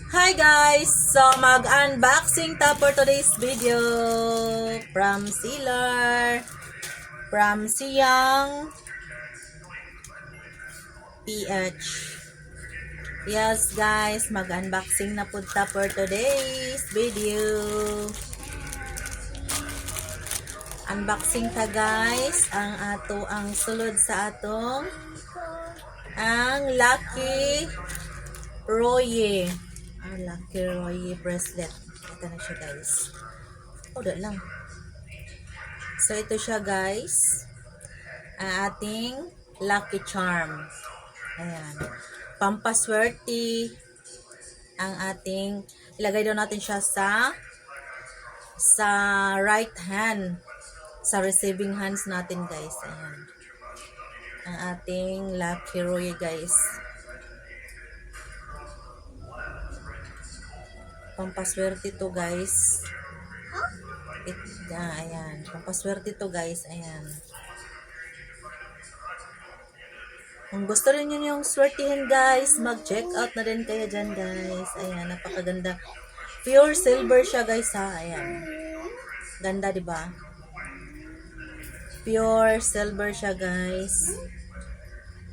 Hi guys! So mag-unboxing ta for today's video from Sealer, from Siyang PH. Yes guys, mag-unboxing na po ta for today's video. Unboxing ta guys, ang sulod sa atong ang Lucky Roye. Lucky Roye bracelet. Ito na siya guys. Oda lang. So ito siya guys. Ang ating Lucky Charm. Ayan. Pampaswerte ang ating, ilagay daw natin siya sa right hand. Sa receiving hands natin guys. Ayan. Ang ating Lucky Roye guys. Pampaswerte to guys. Ayan. Pampaswerte to guys. Ayan. Kung gusto rin nyo yung swertihin guys, mag-check out na din kayo dyan guys. Ayan. Napakaganda. Pure silver siya guys ha. Ayan. Ganda diba? Pure silver siya guys.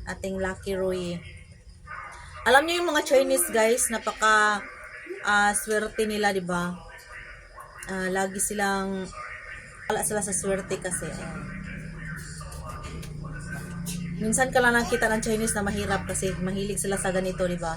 Ating Lucky Roye. Alam niyo yung mga Chinese guys, napaka swerte nila, 'di ba? Lagi silang wala sila sa swerte kasi. Ayan. Minsan ka lang nakita ng Chinese na mahirap kasi mahilig sila sa ganito, 'di ba?